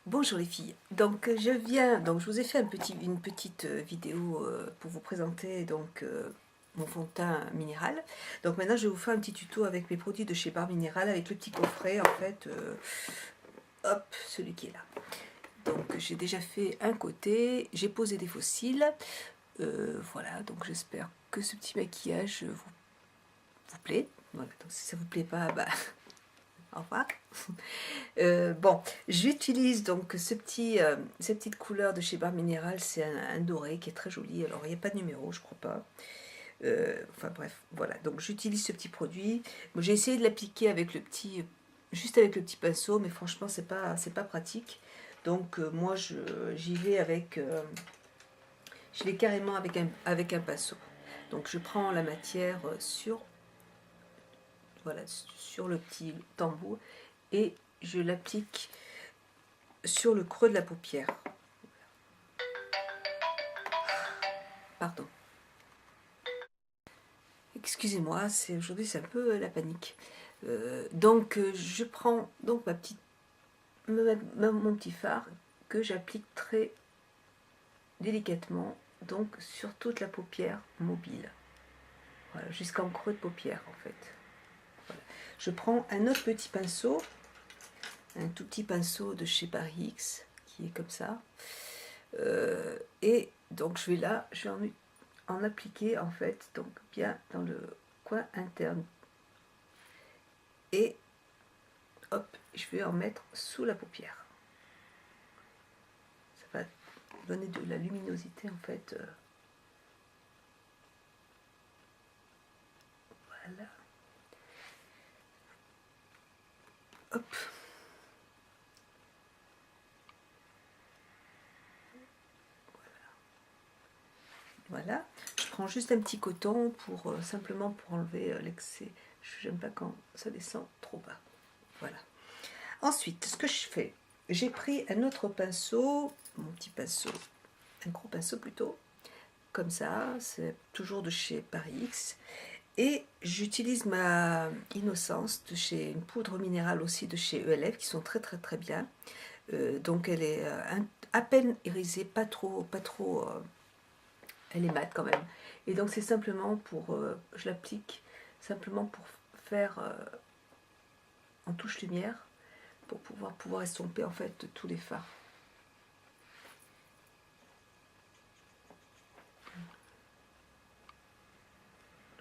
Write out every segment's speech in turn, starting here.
Bonjour les filles, donc je vous ai fait une petite vidéo pour vous présenter mon fond de teint minéral. Donc maintenant je vais vous faire un petit tuto avec mes produits de chez Barre Minéral avec le petit coffret en fait, hop, celui qui est là. Donc j'ai déjà fait un côté, j'ai posé des fossiles, voilà, donc j'espère que ce petit maquillage vous plaît. Voilà, donc si ça vous plaît pas, bah au revoir. Bon, j'utilise donc cette petite couleur de chez Barre Minéral, c'est un doré qui est très joli. Alors il n'y a pas de numéro, je crois pas. Enfin bref, voilà. Donc j'utilise ce petit produit. Bon, j'ai essayé de l'appliquer avec juste avec le petit pinceau, mais franchement c'est pas pratique. Donc moi j'y vais carrément avec un pinceau. Donc je prends la matière voilà, sur le petit tambour et je l'applique sur le creux de la paupière. Pardon. Excusez-moi, aujourd'hui c'est un peu la panique. Je prends donc mon petit fard que j'applique très délicatement donc sur toute la paupière mobile. Voilà, jusqu'en creux de paupière en fait. Voilà. Je prends un autre petit pinceau, un tout petit pinceau de chez Paris X qui est comme ça. Et donc je vais en appliquer en fait donc bien dans le coin interne et hop, je vais en mettre sous la paupière. Ça va donner de la luminosité en fait. Voilà. Hop. Voilà. Je prends juste un petit coton pour simplement pour enlever l'excès. J'aime pas quand ça descend trop bas. Voilà. Ensuite, ce que je fais, j'ai pris un autre pinceau, mon petit pinceau, un gros pinceau plutôt, comme ça, c'est toujours de chez Paris X. Et j'utilise ma Innocence de chez une poudre minérale aussi de chez ELF qui sont très bien. Donc elle est à peine irisée, pas trop, elle est mate quand même. Et donc c'est simplement je l'applique simplement pour faire en touche lumière pour pouvoir estomper en fait tous les fards.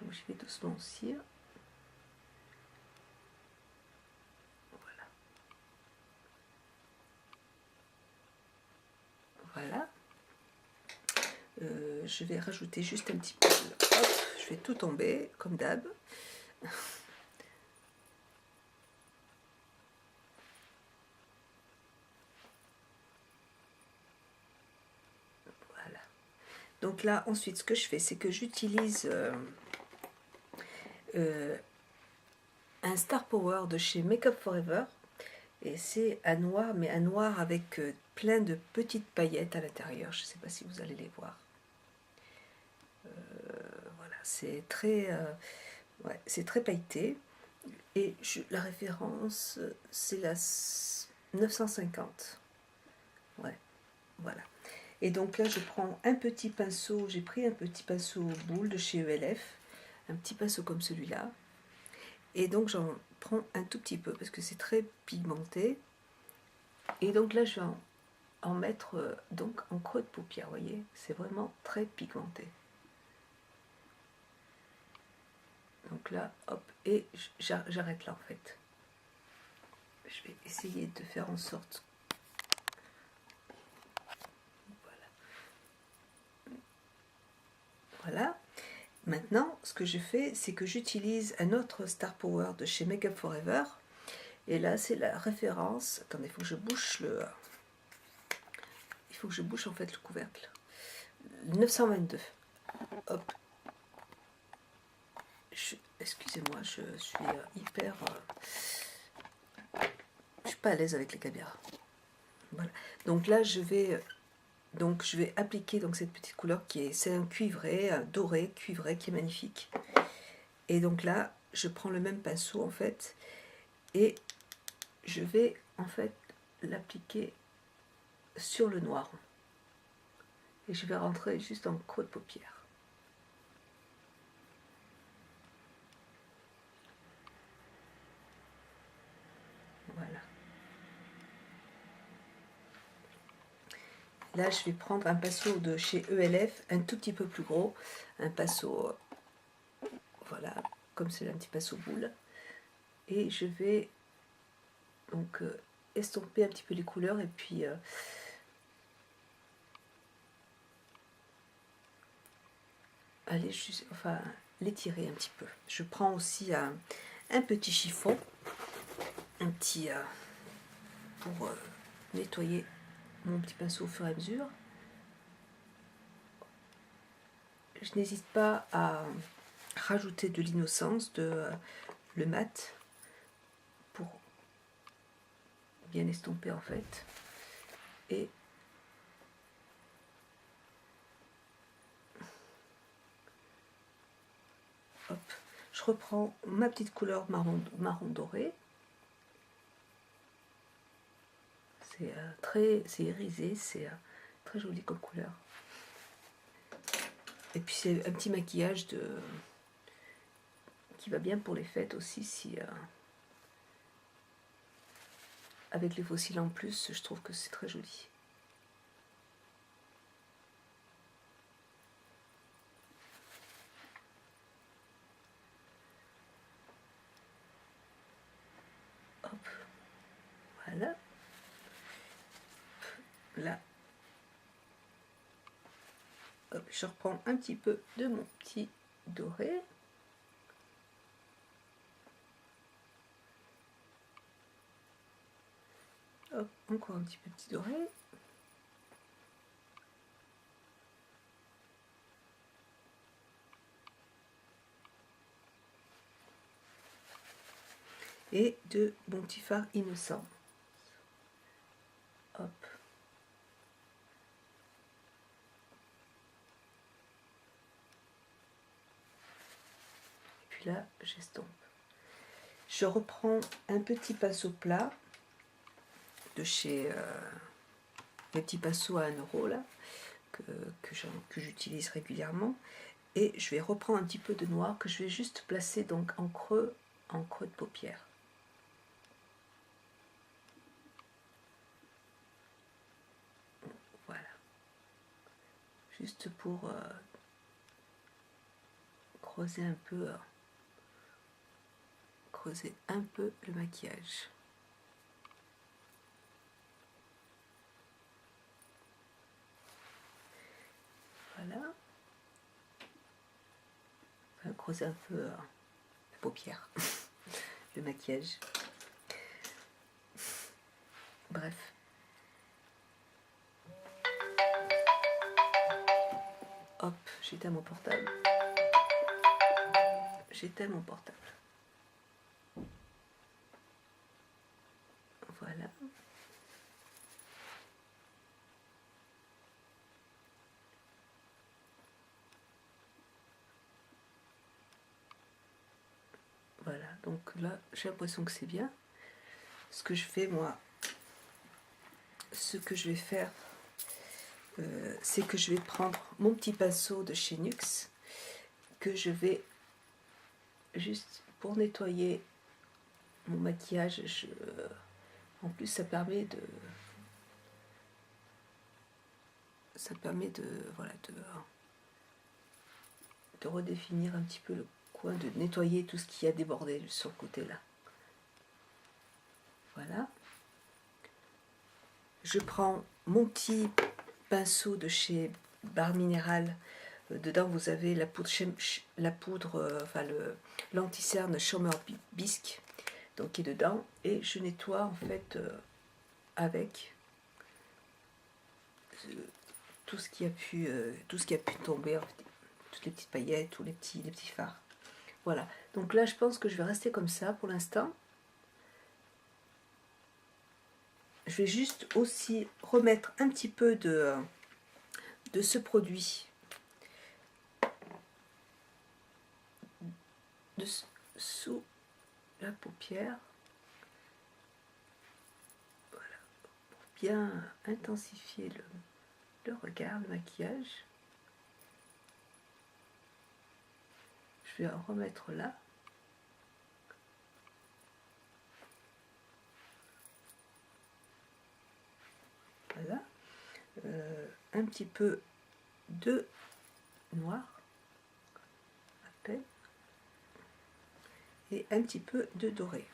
Donc je vais doucement aussi. Voilà. Voilà. Je vais rajouter juste un petit peu. Hop, je fais tout tomber comme d'hab. Voilà. Donc là, ensuite, ce que je fais, c'est que j'utilise un Star Power de chez Make Up Forever. Et c'est un noir, mais un noir avec plein de petites paillettes à l'intérieur. Je ne sais pas si vous allez les voir. Voilà, c'est très pailleté. Et la référence, c'est la 950. Ouais, voilà. Et donc là, je prends un petit pinceau. J'ai pris un petit pinceau boule de chez ELF. Un petit pinceau comme celui-là. Et donc j'en prends un tout petit peu parce que c'est très pigmenté. Et donc là, je vais en mettre donc en creux de paupière, vous voyez, c'est vraiment très pigmenté. Donc là, hop, et j'arrête là en fait. Je vais essayer de faire en sorte. Voilà. Maintenant, ce que je fais, c'est que j'utilise un autre Star Power de chez Make Up Forever. Et là, c'est la référence. Attendez, il faut que je bouche il faut que je bouche en fait le couvercle. 922. Hop. Excusez-moi, je suis hyper... je suis pas à l'aise avec les caméras. Voilà. Donc là, je vais appliquer donc cette petite couleur c'est un cuivré, un doré cuivré qui est magnifique. Et donc là, je prends le même pinceau en fait et je vais en fait l'appliquer sur le noir. Et je vais rentrer juste en creux de paupière. Voilà. Là, je vais prendre un pinceau de chez ELF, un tout petit peu plus gros, un pinceau, voilà, comme c'est un petit pinceau boule. Et je vais donc estomper un petit peu les couleurs et puis aller juste, enfin, l'étirer un petit peu. Je prends aussi un petit chiffon, un petit pour nettoyer mon petit pinceau au fur et à mesure. Je n'hésite pas à rajouter de l'innocence, le mat, pour bien estomper en fait. Et hop, je reprends ma petite couleur marron doré. C'est irisé, c'est très joli comme couleur. Et puis c'est un petit maquillage qui va bien pour les fêtes aussi, si avec les fossiles en plus, je trouve que c'est très joli. Hop, voilà. Là, hop, je reprends un petit peu de mon petit doré. Hop, encore un petit peu de petit doré. Et de mon petit fard innocent. Hop. Et puis là, j'estompe. Je reprends un petit pinceau plat de chez les petits pinceaux à 1 € là, que j'utilise régulièrement. Et je vais reprendre un petit peu de noir que je vais juste placer donc en creux de paupière. Voilà. Juste pour creuser un peu le maquillage. Voilà. Enfin, creuser un peu la paupière, le maquillage. Bref. Hop, j'éteins mon portable. J'éteins mon portable. Voilà. Voilà, donc là, j'ai l'impression que c'est bien. Ce que je fais, moi, ce que je vais faire, c'est que je vais prendre mon petit pinceau de chez NYX, que je vais juste pour nettoyer mon maquillage. En plus, ça permet voilà, de redéfinir un petit peu le coin, de nettoyer tout ce qui a débordé sur le côté là. Voilà. Je prends mon petit pinceau de chez Barre Minéral. Dedans, vous avez la poudre, enfin l'anti-cerne Chômeur Bisque, donc qui est dedans. Et je nettoie en fait avec tout ce qui a pu tomber, en fait, toutes les petites paillettes ou les petits fards. Voilà. Donc là, je pense que je vais rester comme ça pour l'instant. Je vais juste aussi remettre un petit peu de ce produit sous la paupière. Voilà, pour bien intensifier le regard, le maquillage. Je vais en remettre là. Voilà. Un petit peu de noir, à peine, et un petit peu de doré.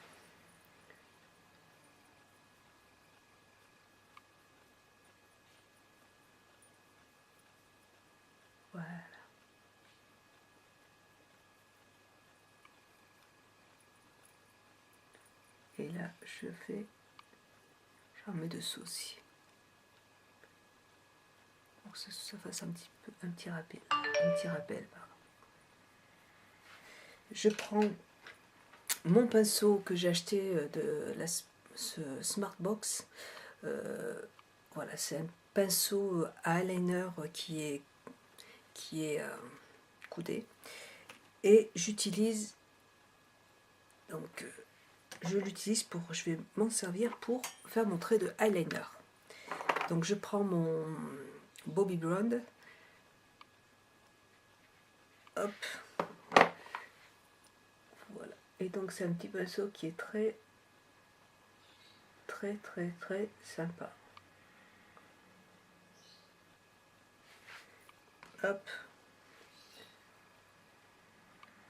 Voilà. Et là, j'en mets dessous aussi. Pour que ça fasse un petit rappel. Pardon. Je prends mon pinceau que j'ai acheté de ce Smartbox. Voilà, c'est un pinceau à eyeliner qui est coudé. Et j'utilise donc je vais m'en servir pour faire mon trait de eyeliner. Donc je prends mon Bobbi Brown, hop, voilà. Et donc c'est un petit pinceau qui est très sympa. Hop.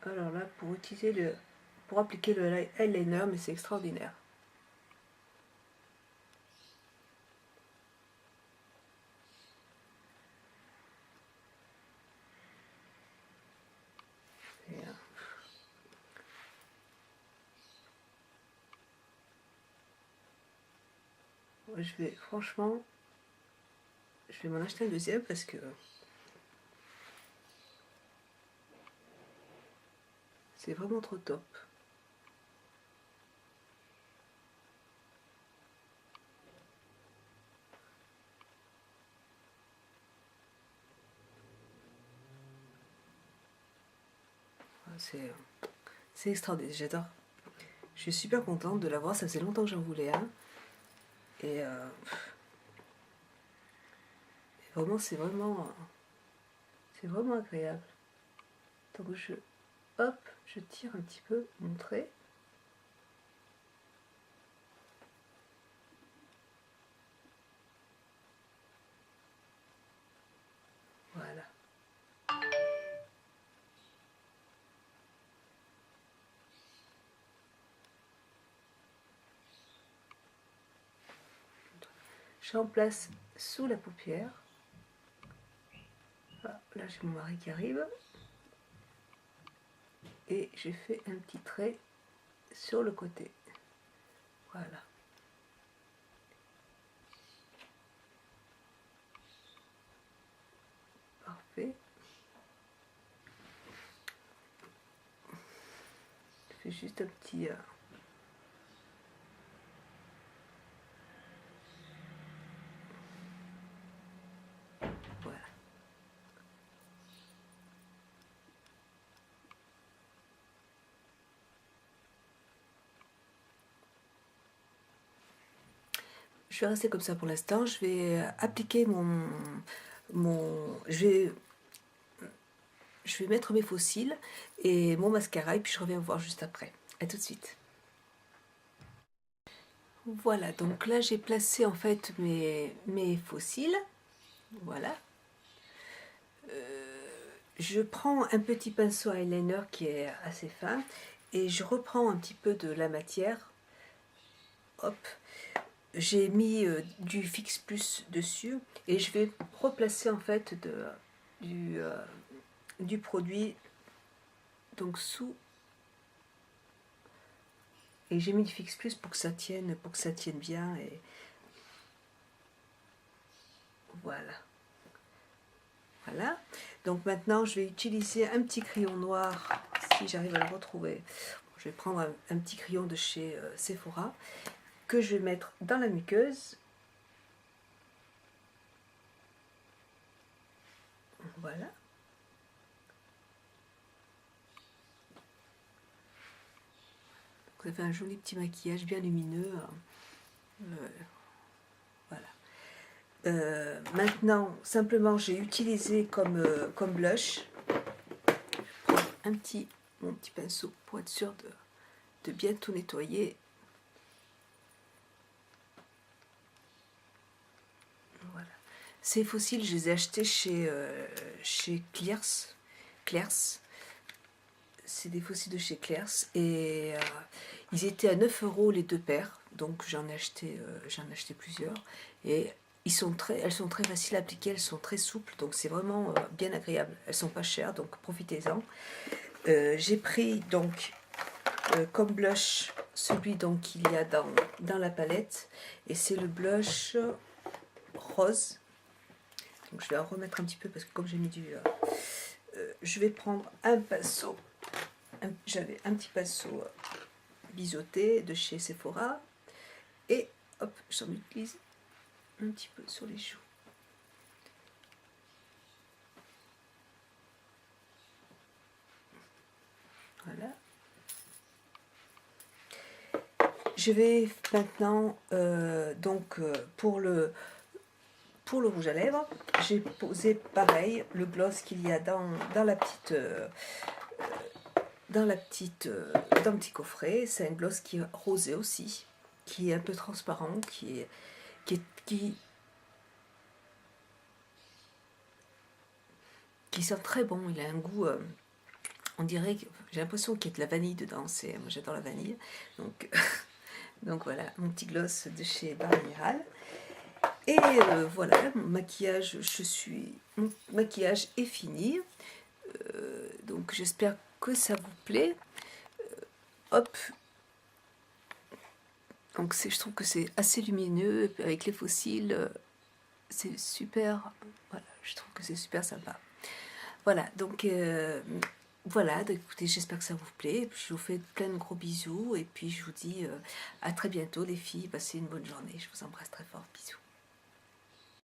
Alors là, pour appliquer le eyeliner, mais c'est extraordinaire. Franchement, je vais m'en acheter un deuxième parce que c'est vraiment trop top. C'est extraordinaire, j'adore. Je suis super contente de l'avoir, ça faisait longtemps que j'en voulais un. Et vraiment, c'est vraiment agréable. Donc je tire un petit peu mon trait. Voilà. Je remplace sous la paupière. Ah, là j'ai mon mari qui arrive. Et j'ai fait un petit trait sur le côté. Voilà. Parfait. Je fais juste un petit... voilà. Je vais rester comme ça pour l'instant. Je vais appliquer je vais mettre mes faux cils et mon mascara et puis je reviens vous voir juste après. A tout de suite. Voilà, donc là j'ai placé en fait mes faux cils. Voilà. Je prends un petit pinceau eyeliner qui est assez fin et je reprends un petit peu de la matière. Hop. J'ai mis du Fix Plus dessus et je vais replacer en fait du produit donc sous, et j'ai mis du Fix Plus pour que ça tienne bien. Et voilà. Donc maintenant je vais utiliser un petit crayon noir, si j'arrive à le retrouver. Je vais prendre un petit crayon de chez Sephora que je vais mettre dans la muqueuse. Voilà. Ça fait un joli petit maquillage bien lumineux. Voilà. Maintenant, simplement, j'ai utilisé comme blush. Je prends mon petit pinceau pour être sûr de bien tout nettoyer. Voilà. Ces fossiles, je les ai achetés chez Claire's. C'est des fossiles de chez Claire's et ils étaient à 9 € les 2 paires, donc j'en ai acheté plusieurs et elles sont très faciles à appliquer, elles sont très souples, donc c'est vraiment bien agréable. Elles sont pas chères, donc profitez-en. J'ai pris donc comme blush celui donc qu'il y a dans la palette et c'est le blush rose. Donc je vais en remettre un petit peu parce que comme j'ai mis je vais prendre un pinceau. J'avais un petit pinceau biseauté de chez Sephora et hop, j'en utilise un petit peu sur les joues. Voilà. Je vais maintenant pour le rouge à lèvres, j'ai posé pareil le gloss qu'il y a dans le petit coffret. C'est un gloss qui est rosé aussi, qui est un peu transparent, qui sent très bon. Il a un goût, on dirait, j'ai l'impression qu'il y a de la vanille dedans. Moi j'adore la vanille, donc donc voilà mon petit gloss de chez Bar Minéral. Et voilà, mon maquillage est fini. Donc j'espère que ça vous plaît. Hop. Donc je trouve que c'est assez lumineux avec les fossiles. C'est super. Voilà, je trouve que c'est super sympa. Voilà, donc voilà, écoutez, j'espère que ça vous plaît. Je vous fais plein de gros bisous et puis je vous dis à très bientôt les filles. Passez une bonne journée. Je vous embrasse très fort. Bisous.